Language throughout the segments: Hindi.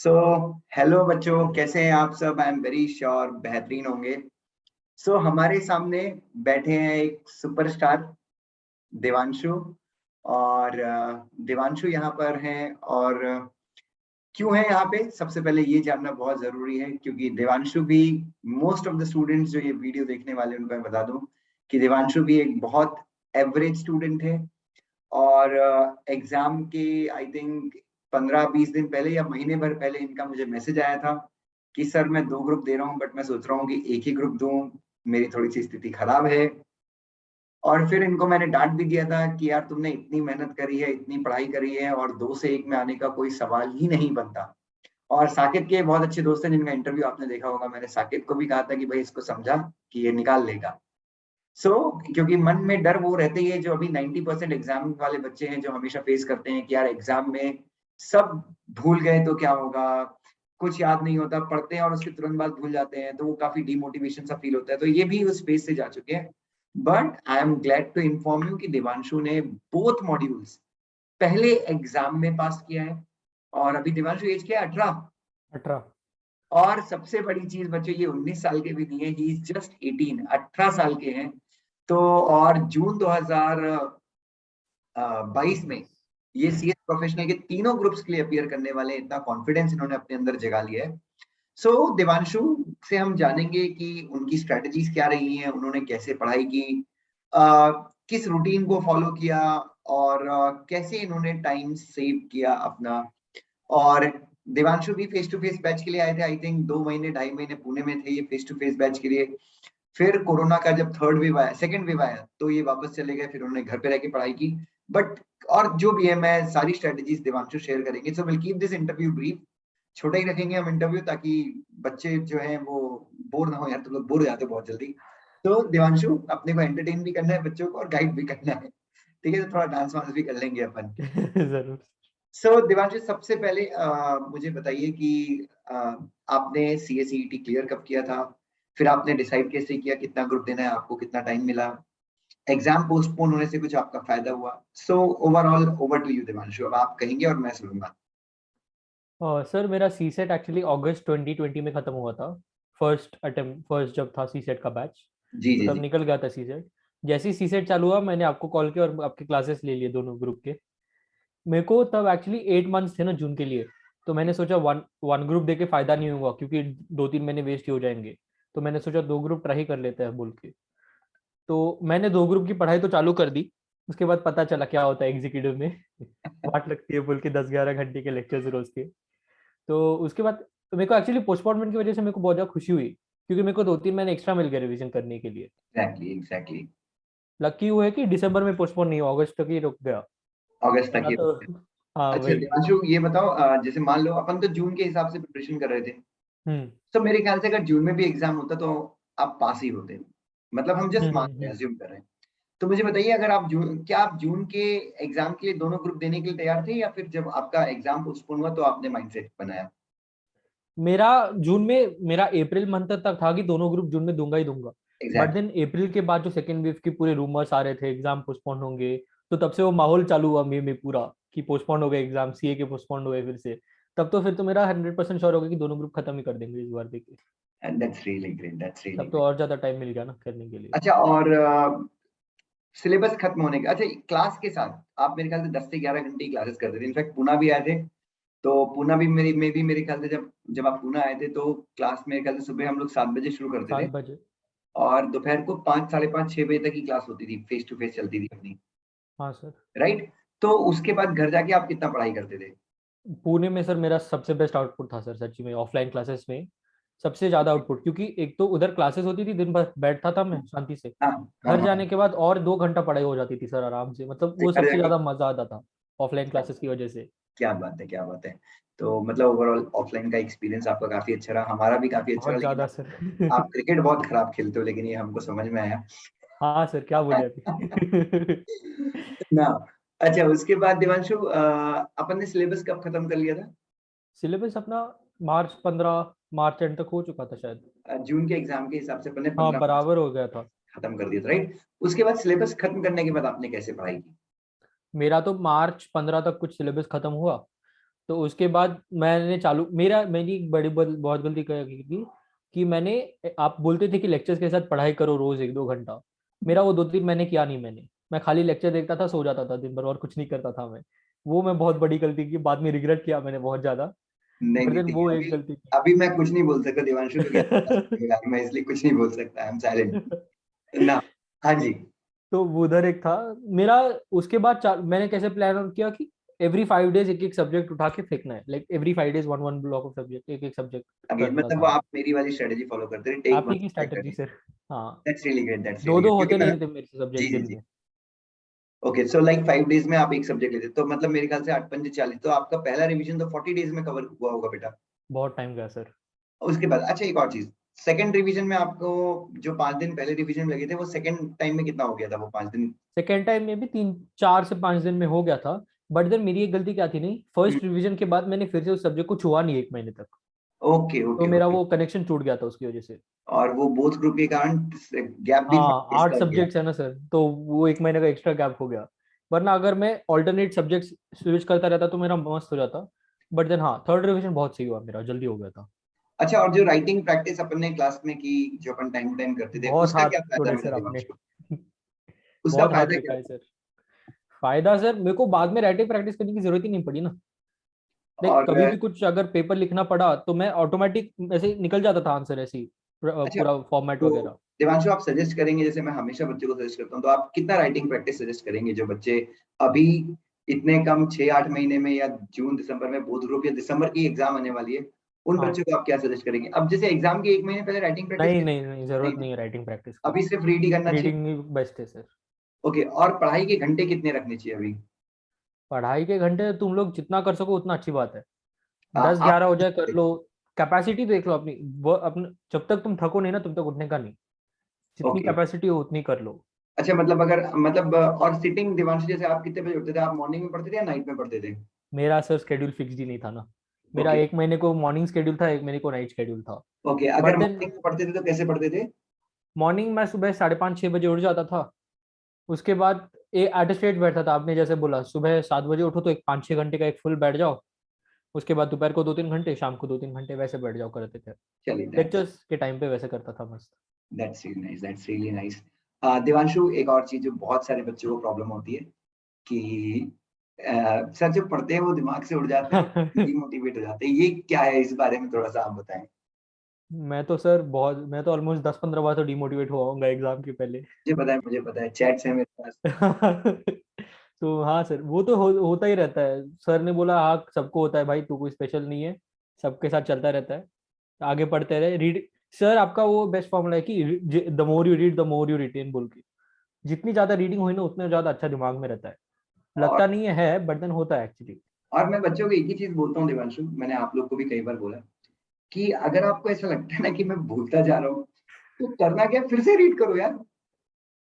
सो हेलो बच्चों, कैसे हैं आप सब? आई एम वेरी श्योर बेहतरीन होंगे। हमारे सामने बैठे हैं एक सुपरस्टार देवांशु। और देवांशु यहाँ पर हैं। और क्यों है यहाँ पे, सबसे पहले ये जानना बहुत जरूरी है, क्योंकि देवांशु भी, मोस्ट ऑफ द स्टूडेंट्स जो ये वीडियो देखने वाले उनको मैं बता दूं कि देवांशु भी एक बहुत एवरेज स्टूडेंट है। और एग्जाम के आई थिंक 15-20 दिन पहले या महीने भर पहले इनका मुझे मैसेज आया था कि सर मैं 2 ग्रुप दे रहा हूँ, बट मैं सोच रहा हूँ कि एक ही ग्रुप दूं, मेरी थोड़ी सी स्थिति खराब है। और फिर इनको मैंने डांट भी दिया था कि यार तुमने इतनी मेहनत करी है, इतनी पढ़ाई करी है, और 2 से 1 में आने का कोई सवाल ही नहीं बनता। और साकेत के बहुत अच्छे दोस्त हैं जिनका इंटरव्यू आपने देखा होगा, मैंने साकेत को भी कहा था कि भाई इसको समझा कि ये निकाल लेगा। क्योंकि मन में डर वो रहते ही है, जो अभी 90% एग्जाम वाले बच्चे हैं जो हमेशा फेस करते हैं कि यार एग्जाम में सब भूल गए तो क्या होगा, कुछ याद नहीं होता, पढ़ते हैं और उसके तुरंत बाद भूल जाते हैं, तो वो काफी डिमोटिवेशन सा फील होता है। तो ये भी उस फेज से जा चुके हैं। But I am glad to inform you कि देवांशु ने बोथ मॉड्यूल्स पहले एग्जाम में पास किया है। और अभी देवांशु एज क्या है? 18। 18। और सबसे बड़ी चीज बच्चों, ये 19 साल के भी नहीं है, ही इज जस्ट 18, 18 साल के हैं। तो और जून 2022 में ये सीएस प्रोफेशनल के तीनों ग्रुप्स के लिए अपीयर करने वाले हैं। इतना कॉन्फिडेंस इन्होंने अपने अंदर जगा लिया है। देवांशु से हम जानेंगे कि उनकी स्ट्रेटजीज क्या रही हैं, उन्होंने कैसे पढ़ाई की, किस रूटीन को फॉलो किया, और कैसे इन्होंने टाइम सेव किया अपना। और देवांशु भी फेस टू फेस बैच के लिए आए थे, आई थिंक 2 महीने 2.5 महीने पुणे में थे ये फेस टू फेस बैच के लिए। फिर कोरोना का जब थर्ड वेव आया, सेकंड वेव आया, तो ये वापस चले गए, फिर उन्होंने घर पे रह के पढ़ाई की। बट और जो भी है, मैं सारी स्ट्रेटजीज देवांशु शेयर करेंगे। So will keep this interview brief, छोटा ही रखेंगे हम इंटरव्यू, ताकि बच्चे जो हैं वो बोर ना हो। यार तुम लोग बोर हो जाते हो बहुत जल्दी। तो देवांशु, अपने को एंटरटेन भी करना है बच्चों को और गाइड भी करना है, ठीक है? तो थोड़ा डांस वांस भी कर लेंगे अपन। जरूर। देवांशु, सबसे पहले मुझे बताइए कि आपने सीएसईटी क्लियर कब किया था? फिर आपने डिसाइड कैसे किया कितना ग्रुप देना है आपको, कितना टाइम मिला, एग्जाम पोस्टपोन होने से कुछ आपका फायदा हुआ? Overall over to you Devanshu, अब आप कहेंगे और मैं सुनूंगा। सर मेरा सी सेट एक्चुअली अगस्त 2020 में खत्म हुआ था। फर्स्ट जब था सी सेट का बैच, जी तो जी तब जी। निकल गया था सी सेट। जैसे ही सी सेट चालू हुआ, मैंने आपको कॉल किया और आपके क्लासेस ले लिए दोनों ग्रुप के। मेरे को तब एक्चुअली 8 मंथ्स थे ना जून के लिए। तो मैंने सोचा वन वन ग्रुप दे के फायदा नहीं होगा, क्योंकि 2-3 महीने वेस्ट ही हो जाएंगे। तो मैंने सोचा 2 ग्रुप ट्राई कर लेते हैं बोल के। तो मैंने 2 ग्रुप की पढ़ाई तो चालू कर दी। उसके बाद पता चला क्या होता है एग्जीक्यूटिव में वाट लगती है बोल के, 10-11 घंटे के लेक्चर्स रोज के। तो उसके बाद तो मेरे को एक्चुअली पोस्टपोनमेंट की वजह से मेरे को बहुत ज्यादा खुशी हुई, क्योंकि मेरे को 2-3 महीने एक्स्ट्रा मिल गया रिवीजन करने के लिए। Exactly exactly. लकी हुआ है कि दिसंबर में पोस्टपोन नहीं हुआ, अगस्त तक ही रुक गया। अगस्त तक ना ही तो होते हैं। हाँ अच्छा वही। देवांशु, ये बताओ, जैसे मान लो अपन तो जून के हिसाब से प्रिपरेशन कर रहे थे, हम्म तो मेरे ख्याल से अगर जून में भी एग्जाम होता तो आप पास ही होते। मतलब हम जस्ट हम्म मान हम्म रहे हैं, हम्म। अज्यूम कर रहे हैं। तो मुझे बताइए, अगर आप जून के एग्जाम के लिए दोनों ग्रुप देने के लिए तैयार थे, या फिर जब आपका एग्जाम पोस्टपोन हुआ तो आपने माइंडसेट बनाया? मेरा जून में, मेरा अप्रैल मंथ तक था कि दोनों ग्रुप जून में दूंगा ही दूंगा। But exactly. देन अप्रैल के बाद जो सेकेंड वेव के पूरे रूमर्स आ रहे थे एग्जाम पोस्टपोन होंगे, तो तब से वो माहौल चालू हुआ मई में पूरा कि पोस्टपोन हो गए एग्जाम, सीए के पोस्टपोन हो गए फिर से। तब तो फिर तो मेरा 100% श्योर हो गया कि दोनों ग्रुप खत्म ही कर देंगे इस बार देके। And that's really great, that's really तब तो ग्रेट। और ज्यादा टाइम मिल गया ना करने के लिए। अच्छा, और सिलेबस खत्म होने के, अच्छा, क्लास के साथ आप मेरे ख्याल से 10 से 11 घंटे की क्लासेस करते थे। इनफैक्ट पूना भी आए थे, तो पूना भी मेरे ख्याल से जब जब आप पूना आए थे तो क्लास मेरे ख्याल से सुबह हम लोग 7 बजे शुरू करते थे, 7 बजे। और दोपहर को 5, 5:30, 6 बजे तक की क्लास होती थी, फेस टू फेस चलती थी अपनी, हाँ सर। राइट? तो उसके बाद घर जाके आप कितना पढ़ाई करते थे? पुणे में सर मेरा सबसे बेस्ट आउटपुट था सर, सच्ची में ऑफलाइन क्लासेस में सबसे ज्यादा आउटपुट, क्योंकि एक तो उधर क्लासेस होती थी, दिन भर बैठता था मैं शांति से। हाँ हाँ घर हाँ। जाने के बाद और 2 घंटा पढ़ाई हो जाती थी सर आराम से, मतलब वो घर सबसे जाके ज्यादा मजा आता था ऑफलाइन क्लासेस की वजह से। क्या बात है, क्या बात है। तो मतलब ओवरऑल ऑफलाइन का एक्सपीरियंस आपका काफी अच्छा रहा, हमारा भी काफी अच्छा रहा, बहुत लेकिन ज्यादा सर आप क्रिकेट बहुत खराब खेलते हो, लेकिन ये हमको समझ में आया। हाँ सर, क्या बोले अभी ना। अच्छा, उसके बाद देवांशु, अपन ने सिलेबस कब खत्म कर लिया था? सिलेबस अपना मार्च एंड तक हो चुका था शायद। जून के एग्जाम के हिसाब से अपन ने हाँ 15 मार्च बराबर हो गया था। खत्म कर दिया था, राइट? उसके बाद सिलेबस खत्म करने के बाद आपने कैसे पढ़ाई की? मेरा तो मार्च 15 तक कुछ सिलेबस खत्म हुआ। तो उसके बाद मैंने मेरी बहुत गलती की थी कि मैंने, आप बोलते थे कि लेक्चर्स के साथ पढ़ाई करो रोज 1-2 घंटा, मेरा वो 2-3 महीने किया नहीं मैंने। मैं खाली लेक्चर देखता था, सो जाता था दिन भर और कुछ नहीं करता था मैं। वो मैं बहुत बड़ी गलती की, बाद में रिग्रेट किया मैंने बहुत ज्यादा। नहीं बट नहीं, देन ठीक वो है। एक अभी गलती अभी मैं कुछ नहीं बोल सकता देवांशु, क्योंकि मैं इसलिए कुछ नहीं बोल सकता, आई एम साइलेंट थी। ना। हाँ जी। तो वो उधर एक था मेरा। उसके बाद मैंने कैसे प्लान आउट किया कि एवरी 5 डेज एक एक सब्जेक्ट उठा के फेंकना है, like every 5 days one one block of subject, एक एक सब्जेक्ट अगेन करता मतलब था वो मैं। आप मेरी वाली स्ट्रेटजी फॉलो करते थे, टेक आप वन ही की स्ट्राइक। Strategy sir. हाँ, दैट्स रियली ग्रेट, दैट्स दो रियली दो ग्रेट, होते क्योंकि नहीं मैं, थे मेरे से जी सब्जेक्ट जी दिन जी, में। ओके सो लाइक 5 डेज में आप एक सब्जेक्ट लेते, तो मतलब मेरे ख्याल से 8 5 40, तो आपका पहला रिवीजन तो 40 डेज में कवर हुआ होगा बेटा। बहुत टाइम गया सर। उसके बाद अच्छा एक और चीज, सेकंड रिवीजन में आपको जो 5 दिन पहले रिवीजन में लगे थे, वो सेकंड टाइम में कितना हो गया था वो 5 दिन? सेकेंड टाइम में भी 3-4 से 5 दिन में हो गया था। बट देन मेरी एक गलती क्या थी, नहीं फर्स्ट रिवीजन के बाद मैंने फिर से उस सब्जेक्ट को छुआ नहीं 1 महीने तक। ओके तो ओके मेरा ओके। वो कनेक्शन टूट गया था उसकी वजह से। और वो बोथ ग्रुप के कारण गैप भी हाँ, 8 इसका हो गया। सब्जेक्ट्स है ना सर, तो वो 1 महीने का एक्स्ट्रा गैप हो गया। वरना अगर मैं ऑल्टरनेट सब्जेक्ट स्विच करता रहता तो मेरा मस्त हो जाता। बट देन हाँ, थर्ड रिवीजन बहुत सही हुआ मेरा, जल्दी हो गया था। अच्छा, और जो राइटिंग प्रैक्टिस अपन ने क्लास में की, जो अपन टाइम टू टाइम करते थे, बहुत उसका हाथ क्या फायदा जोड़े मिला सर आपने। देवांशु? उसका बहुत हाथ फायदा क्या दिखाए था? सर। फायदा सर, मेरे को बाद में राइटिंग प्रैक्टिस करने की जरूरत ही नहीं पड़ी ना। देख, और कभी भी कुछ अगर पेपर लिखना पड़ा तो मैं ऑटोमेटिक ऐसे निकल जाता था आंसर, ऐसे ही अच्छा, पूरा फॉर्मेट तो वगैरह। देवांशु आप सजेस्ट करेंगे, जैसे मैं हमेशा बच्चों को सजेस्ट करता हूँ, तो आप कितना राइटिंग प्रैक्टिस सजेस्ट करेंगे जो बच्चे अभी इतने कम 6 8 महीने में, या जून दिसंबर में बोर्ड ग्रुप, या दिसंबर की एग्जाम आने वाली है, उन बच्चों हाँ, को आप क्या सजेस्ट करेंगे? अब जैसे एग्जाम के 1 महीने पहले राइटिंग प्रैक्टिस नहीं करनी नहीं नहीं, जरूरत नहीं, नहीं है राइटिंग प्रैक्टिस की। अभी सिर्फ रीड ही करना चाहिए। रीडिंग ही बेस्ट है सर। ओके, और पढ़ाई के घंटे कितने रखने चाहिए अभी? पढ़ाई के घंटे तुम लोग जितना कर सको उतना अच्छी बात है। दस आप ग्यारह हो जाए कर लो। कैपेसिटी देख लो अपनी, वो अपने, जब तक तुम थको नहीं ना तब तक उठने का नहीं। जितनी ओके, कैपेसिटी हो उतनी कर लो। अच्छा मतलब अगर मतलब और सिटिंग, दिवांशु जैसे आप कितने बजे उठते थे? आप मॉर्निंग में पढ़ते थे या नाइट में पढ़ते थे? मेरा सर स्केड्यूल फिक्स ही नहीं था ना। मेरा ओके 1 महीने को मॉर्निंग स्केड्यूल था, 1 महीने को नाइट स्केड्यूल था। ओके, बट अगर देन मॉर्निंग में पढ़ते थे तो कैसे पढ़ते थे? मॉर्निंग में सुबह 5:30-6 बजे उठ जाता था। उसके बाद एट स्ट्रेट बैठता था, आपने जैसे बोला सुबह 7 बजे उठो तो एक 5-6 घंटे का एक फुल बैठ जाओ। उसके बाद दोपहर को 2-3 घंटे, शाम को 2-3 घंटे, वैसे बैठ जाओ करते थे। चलिए, लेक्चर्स के टाइम पे वैसे करता था मस्त। That's really nice, that's really nice. Divanshu, एक और चीज जो बहुत सारे बच्चों को प्रॉब्लम होती है कि सर जो पढ़ते हैं वो दिमाग से उड़ जाते हैं, डिमोटिवेट हो जाते हैं, ये क्या है? इस बारे में थोड़ा सा आप बताएं। मैं तो ऑलमोस्ट 10-15 बार तो डिमोटिवेट हुआ होऊंगा एग्जाम के पहले। मुझे पता है, चैट्स है मेरे पास। तो हाँ सर, वो तो होता ही रहता है। सर ने बोला हाँ सबको होता है भाई, तू कोई स्पेशल नहीं है, सबके साथ चलता रहता है। आगे पढ़ते रहे, रीड। सर आपका वो बेस्ट फॉर्मूला है कि the more you read the more you retain बोल के। जितनी ज्यादा रीडिंग हुई ना उतने ज्यादा अच्छा दिमाग में रहता है। और लगता नहीं है बट देन होता है एक्चुअली। मैं बच्चों को एक ही चीज बोलता हूँ दिवांशु, मैंने आप लोग को भी कई बार बोला, कि अगर आपको ऐसा लगता है ना कि मैं भूलता जा रहा हूँ, तो करना क्या, फिर से रीड करो यार।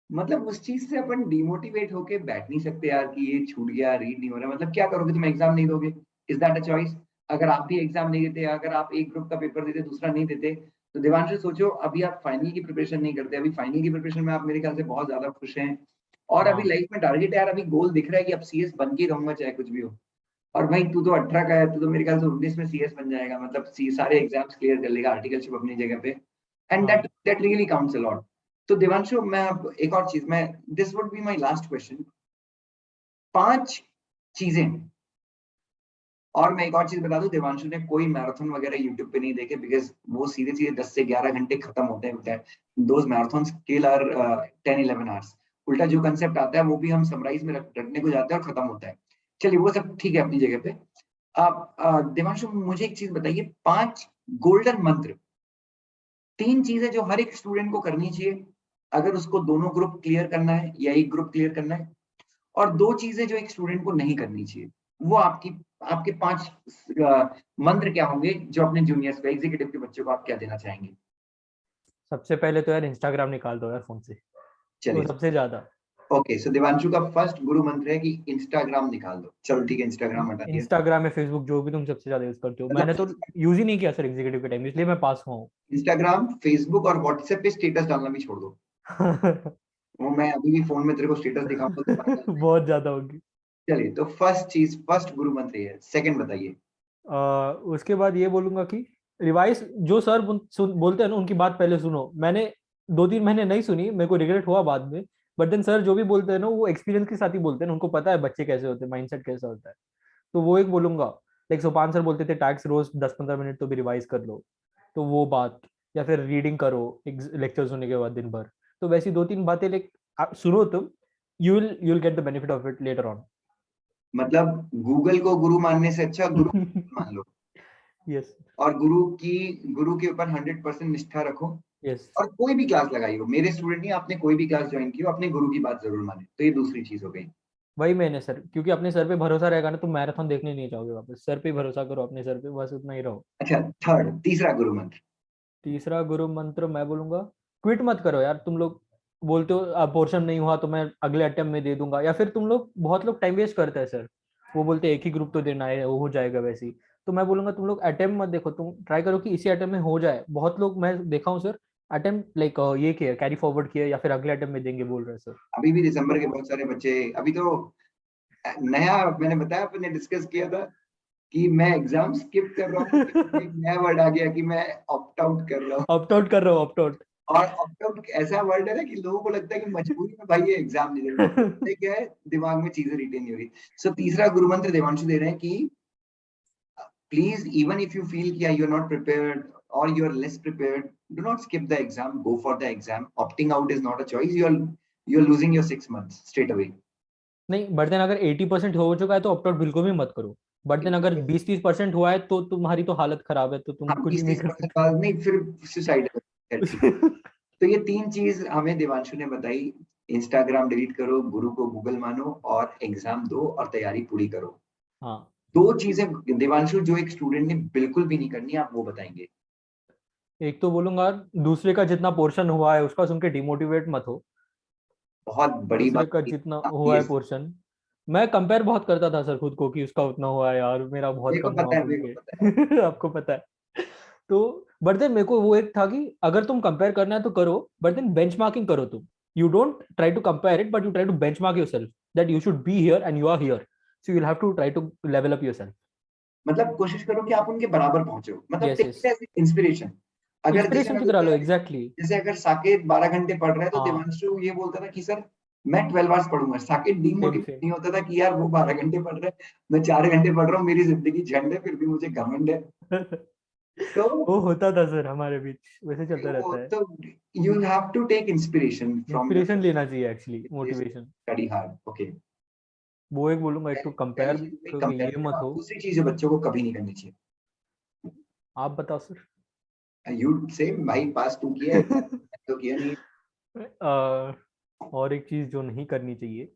मतलब उस चीज से अपन डिमोटिवेट होके बैठ नहीं सकते यार, कि ये छूट गया, रीड नहीं हो रहा, मतलब क्या करोगे? तुम एग्जाम नहीं दोगे? Is that a choice? अगर आप भी एग्जाम नहीं देते, अगर आप एक ग्रुप का पेपर देते दूसरा नहीं देते, तो दिवांशु सोचो, अभी आप फाइनल की प्रिपरेशन नहीं करते, अभी फाइनल की प्रिपरेशन में आप मेरे ख्याल से बहुत ज्यादा खुश हैं, और अभी हाँ लाइफ में टारगेट है यार, अभी गोल दिख रहा है कि अब सीएस बन के रहूंगा चाहे कुछ भी हो। और भाई तू तो 18 का है, तू तो मेरे ख्याल से 19 में सीएस बन जाएगा, मतलब सारे एग्जाम्स क्लियर कर लेगा, आर्टिकलशिप अपनी जगह पे, एंड दैट हाँ। That really counts a lot. तो देवांशु, मैं अब एक और चीज, मैं, this would be my last question, 5 चीजें, और मैं एक और चीज बता दूं, देवांशु ने कोई मैराथन वगैरह यूट्यूब पे नहीं देखे, बिकॉज वो सीधे सीधे 10 से 11 घंटे खत्म होते हैं, those marathon kill are 10 11 hours. उल्टा जो कंसेप्ट आता है वो भी हम समराइज में रखने को जाते हैं और खत्म होता है। चलिए वो सब ठीक है अपनी जगह पे। आप देवांशु मुझे एक चीज बताइए, 5 गोल्डन मंत्र, 3 चीजें जो हर एक स्टूडेंट को करनी चाहिए अगर उसको दोनों ग्रुप क्लियर करना है या एक ग्रुप क्लियर करना है, और 2 चीजें जो एक स्टूडेंट को नहीं करनी चाहिए, वो आपकी, आपके 5 मंत्र क्या होंगे जो अपने जूनियर्स को, एग्जीक्यूटिव के बच्चों को आप क्या देना चाहेंगे? सबसे पहले तो यार इंस्टाग्राम निकाल दो यार फोन से। वो चलिए, सबसे ज्यादा। ओके, सो दिवांशु का फर्स्ट गुरु मंत्र है कि इंस्टाग्राम निकाल दो। चलो ठीक है, इंस्टाग्राम हटा दिया। इंस्टाग्राम या फेसबुक, जो भी तुम सबसे ज्यादा यूज करते हो। मैंने तो मतलब यूज ही नहीं किया सर एग्जीक्यूटिव के टाइम, इसलिए मैं पास हुआ हूँ। इंस्टाग्राम, फेसबुक और व्हाट्सएप पे स्टेटस डालना भी छोड़ दो। वो मैं अभी भी फोन में तेरे को स्टेटस दिखाऊंगा तो पागल हो जाएगा। बहुत ज्यादा होगी। चलिए, तो फर्स्ट चीज, फर्स्ट गुरु मंत्र ये है। सेकंड बताइए। उसके बाद ये बोलूंगा कि रिवाइज जो सर बोलते हैं ना उनकी बात पहले सुनो। मैंने 2-3 महीने नहीं सुनी, मेरे को रिग्रेट हुआ बाद में, बट देन सर जो भी बोलते हैं ना वो एक्सपीरियंस के साथ ही बोलते हैं, उनको पता है बच्चे कैसे होते हैं, माइंडसेट कैसा होता है। तो वो एक बोलूंगा। लाइक सोपान सर बोलते थे टैक्स रोज 10-15 मिनट तो भी रिवाइज कर लो, तो वो बात, या फिर रीडिंग करो लेक्चर सुनने के बाद दिन भर। तो वैसी 2-3 बातें लाइक सुनो तुम, you will get the benefit of it later on. मतलब गूगल को गुरु मानने से अच्छा गुरु मान लो, यस और गुरु के ऊपर 100% निष्ठा रखो। यस। और कोई भी क्लास लगाई हो, मेरे स्टूडेंट नहीं, आपने कोई भी क्लास ज्वाइन की हो, अपने गुरु की बात जरूर माने। तो ये दूसरी चीज हो गई। वही मैंने सर, क्योंकि अपने सर पे भरोसा रहेगा ना तुम मैराथन देखने नहीं जाओगे वापस। सर पे ही भरोसा करो, अपने सर पे, बस उतना ही रहो। अच्छा, थर्ड, तीसरा गुरु मंत्र। तीसरा गुरु मंत्र मैं बोलूंगा, क्विट मत करो यार। तुम लोग बोलते हो पोर्शन नहीं हुआ तो मैं अगले अटेम्प्ट में दे दूंगा, या फिर तुम लोग, बहुत लोग टाइम वेस्ट करते हैं सर, वो बोलते हैं एक ही ग्रुप तो देना है, वो हो जाएगा वैसे ही। तो मैं बोलूंगा तुम लोग अटेम्प्ट मत देखो, तुम ट्राई करो कि इसी अटेम्प्ट में हो जाए। बहुत लोग मैं देखा हूँ सर, अटेम्प्ट लाइक ये किया, कैरी फॉरवर्ड किया, या फिर अगले अटेम्प्ट में देंगे बोल रहे हैं सर। अभी भी दिसंबर के तो बहुत सारे बच्चे, अभी तो नया, मैंने बताया, अपने डिस्कस किया था कि मैं एग्जाम स्किप कर रहा हूँ, एक नया वर्ड आ गया कि मैं ऑप्ट आउट कर रहा हूँ। ऑप्ट आउट कर रहा हूँ, ऑप्ट आउट। और ऑप्ट आउट ऐसा वर्ड है ना कि लोगों को लगता है कि मजबूरी में भाई ये एग्जाम नहीं दे रहे, बट क्या है, दिमाग में चीजें रिटेन नहीं हो रही। सो तीसरा गुरु मंत्र देवांशु दे रहे हैं कि please, even if you feel yeah, you're not prepared or you're less prepared, do not skip the exam, go for the exam. Opting out is not a choice. You're losing your 6 months straight away. नहीं, बट देन अगर 80% हो चुका है तो ऑप्ट आउट बिल्कुल भी मत करो। बट देन अगर 20-30% हुआ है तो तुम्हारी तो हालत खराब है, तो तुम हम कुछ बीस नहीं तीस कर परसेंट बाद नहीं, फिर सुसाइड है, ठीक है। सकते। तो ये तीन चीज हमें देवांशु ने बताई। इंस्टाग्राम डिलीट करो, गुरु को गूगल मानो, और एग्जाम दो और तैयारी पूरी करो। हाँ, दो चीजें देवांशु जो एक स्टूडेंट ने बिल्कुल भी नहीं करनी, आप वो बताएंगे। एक तो बोलूंगा दूसरे का जितना पोर्शन हुआ है उसका सुन के डिमोटिवेट मत हो। बहुत बड़ी दूसरे बात का की जितना आपकी हुआ ये। है पोर्शन, मैं कंपेयर बहुत करता था सर खुद को कि उसका उतना हुआ है यार, मेरा बहुत कम हुआ बोल मेरे को पता है। के। आपको पता है। तो बट देन मेरे को वो एक था कि अगर तुम कंपेयर करना है तो करो, बट देन बेंचमार्किंग करो तुम। You don't try to compare it, but you try to benchmark yourself that you should be here and you are here, so you will have to try to level up yourself. मतलब कोशिश करो कि आप उनके बराबर पहुंचो, मतलब yes take yes, it as inspiration. अगर जैसे इंस्पिरेशन मैं की तरह लो, बोलता, एग्जैक्टली। जैसे अगर साकेत 12 घंटे पढ़ रहा है तो हाँ, देवांशु ये बोलता था कि सर मैं 12 आवर्स पढ़ूंगा। Saket same demotivate same. नहीं होता था कि यार वो 12 घंटे पढ़ रहा है, मैं 4 घंटे पढ़ रहा हूँ, मेरी जिंदगी झंड है, फिर भी मुझे घमंड है। तो वो होता था सर हमारे बीच, वैसे चलता वो रहता है। तो you have to take inspiration from your inspiration लेना चाहिए actually, motivation. Study hard. Okay, वो एक बोलूंगा, एक तो कंपेयर पहली चीज भाई करके ये कंपैरिजन, मत और हो। दूसरी चीज जो बच्चों को कभी नहीं करनी चाहिए, आप बताओ सर। यू से भाई पास तू किया है, मैंने तो किया नहीं। और एक चीज जो नहीं करनी चाहिए,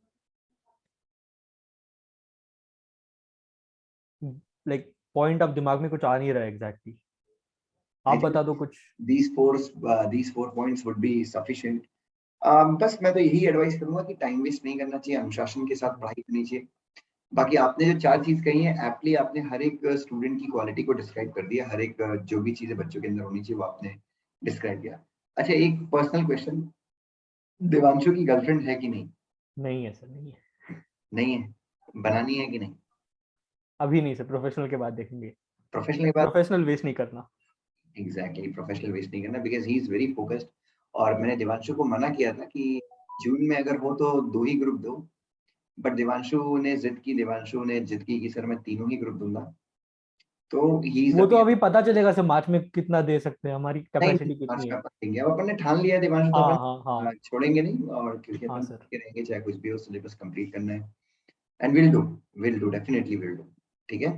लाइक पॉइंट अब दिमाग में कुछ आ नहीं रहा है एग्जैक्टली, आई आप थिंक बता दो कुछ। these four points would be sufficient. बस मैं तो यही एडवाइस करूंगा कि टाइम वेस्ट नहीं करना चाहिए, अनुशासन के साथ पढ़ाई करनी चाहिए। बाकी आपने जो चार चीज कही है, एप्टली आपने हर एक स्टूडेंट की क्वालिटी को डिस्क्राइब कर दिया। हर एक जो भी चीजें बच्चों के अंदर होनी चाहिए वो आपने डिस्क्राइब किया। अच्छा, एक पर्सनल क्वेश्चन, देवांशु की गर्लफ्रेंड है कि नहीं? नहीं है सर, नहीं है। नहीं है, बनानी है कि नहीं? अभी नहीं सर, प्रोफेशनल के बाद देखेंगे। प्रोफेशनल के बाद। प्रोफेशनल वेस्ट नहीं करना। एग्जैक्टली, प्रोफेशनल वेस्ट नहीं करना, because he is very focused. और मैंने देवांशु को मना किया था कि जून में अगर हो तो 2 ही ग्रुप दो, बट देवांशु ने जिद की कि सर मैं तीनों ही ग्रुप दूंगा। तो ही इज वो तो अभी, अभी पता चलेगा सर मार्च में कितना दे सकते हैं, हमारी नहीं नहीं, कैपेसिटी मार्च कितनी का है। अपन देंगे, अब अपन ने ठान लिया है देवांशु, तो हाँ अपन हाँ हाँ। छोड़ेंगे नहीं, और क्योंकि हाँ अपन सर। के रहेंगे, चाहे कुछ भी हो, सिलेबस कंप्लीट करना है। And will do definitely will do. ठीक है।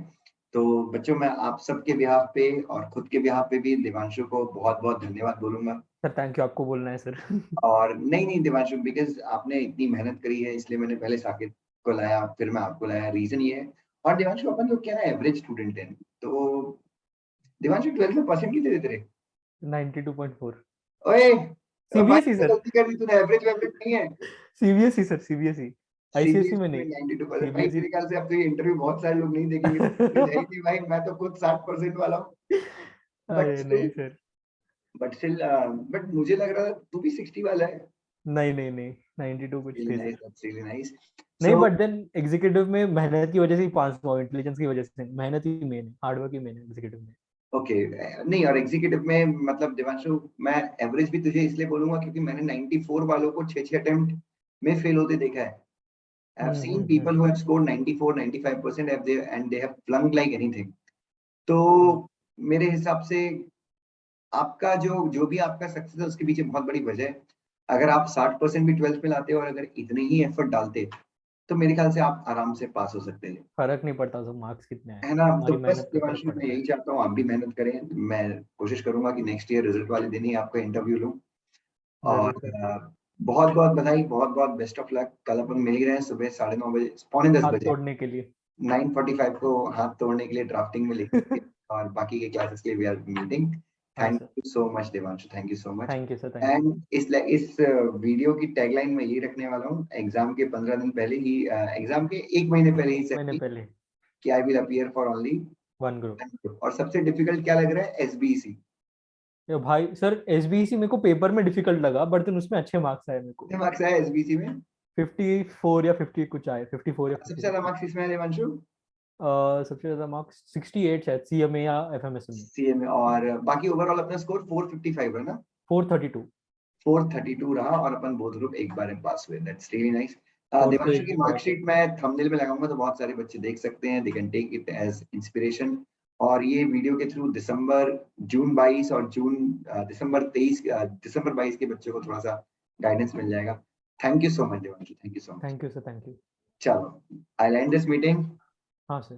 तो बच्चों, मैं आप सबके बिहाफ पे और खुद के बिहाफ पे भी देवांशु को बहुत बहुत धन्यवाद बोलूंगा। सर थैंक यू, आपको बोलना है सर। और नहीं नहीं देवांशु, बिकॉज आपने इतनी मेहनत करी है, इसलिए मैंने पहले साकिब को लाया, फिर मैं आपको लाया, रीजन ये है। और देवांशु, अपन लोग क्या ना एवरेज स्टूडेंट हैं, तो देवांशु 12th में परसेंट कितने देते रहे? 92.4। ओए भाई, सीबीएसई तो सर, गलती कर दी तूने, एवरेज वेवरेज नहीं है। सीबीएसई सर, सीबीएसई, आईसीएसई में सीबीएसई में नहीं। 92%, भाई सीबीएसई। मेरे ख्याल से अब तो ये इंटरव्यू बहुत सारे लोग नहीं देखेंगे, तो है ही नहीं भाई, मैं तो खुद 60% वाला हूँ। बट अरे नहीं स्टिल सर। बट मुझे लग रहा है तू भी 60 वाला है। नहीं नहीं नहीं, 92 कुछ Really थे nice, sir. that's really nice. नहीं, So, बट देन एग्जीक्यूटिव में मेहनत की वजह से ही पास हुआ, इंटेलिजेंस की वजह से मेहनत ही मेन है, हार्डवर्क ही मेन है एग्जीक्यूटिव में। ओके नहीं, और एग्जीक्यूटिव में मतलब देवांशु, मैं एवरेज भी तुझे इसलिए बोलूंगा क्योंकि मैंने 94 वालों को 6 अटेम्प्ट में फेल होते देखा है। I have seen people who have scored 94 95% and they have flunked like anything. तो मेरे हिसाब से आपका जो जो भी आपका सक्सेस है उसके पीछे बहुत बड़ी वजह है। अगर आप 60% भी 12th में लाते हो और अगर इतने ही एफर्ट डालते तो मेरे ख्याल से आप आराम से पास हो सकते हैं, फर्क नहीं पड़ता सब मार्क्स कितने आए, है ना। तो हमारी बस मेहनत पे फर्क देवांशु मैं पड़ता है। यही चाहता हूँ आप भी मेहनत करें। मैं कोशिश करूंगा कि नेक्स्ट ईयर रिजल्ट वाले दिन ही आपका इंटरव्यू लूं। और जरूर सर। बहुत बहुत बधाई, बहुत बहुत बेस्ट ऑफ लक। कल अपन मिल ही रहे हैं सुबह 9:30 बजे, 9:45 हाथ बजे, तोड़ने के लिए। 9:45 को हाथ तोड़ने के लिए ड्राफ्टिंग में लिखेंगे और बाकी के क्लासेस के लिए वी आर मीटिंग। हाँ thank sir, you so much Devanshu, thank you so much. Thank you sir, thank you. And इस वीडियो की टैगलाइन मैं ये रखने वाला हूँ, एग्जाम के 15 दिन पहले ही, एग्जाम के 1 महीने पहले ही सेट मैंने की पहले कि I will appear for only one group. 1 group। और सबसे डिफिकल्ट क्या लग रहा है? एसबीसी। ये भाई सर, एसबीसी मेरे को पेपर में डिफिकल्ट लगा, बट देन उसमें अच्छे मार्क्स आए मेरे को। कितने मार्क्स आए एसबीसी में? 54 या 50 कुछ आए, 54 या सबसे 56 ज्यादा कुछ। मार्क्स किसमें है देवांशु? सबसे ज्यादा मार्क्स 68 शायद सीएमए या एफएमएस में। सीए में। और बाकी ओवरऑल अपना स्कोर 455 है ना? 432। 432 रहा और अपन बोथ ग्रुप एक बार में पास हुए। That's really nice. कोर्स तो देवांशु एक की भी बहुत है। मार्कशीट मैं थंबनेल में लगाऊंगा तो बहुत सारे बच्चे देख सकते हैं, they can take it as inspiration. और ये वीडियो के थ्रू जून 22 और दिसंबर 22 के बच्चों को थोड़ा सा गाइडेंस मिल जाएगा। Thank you so much Devanshu, thank you so much. Thank you sir, thank you. चलो, आई एंड दिस मीटिंग। हाँ सर।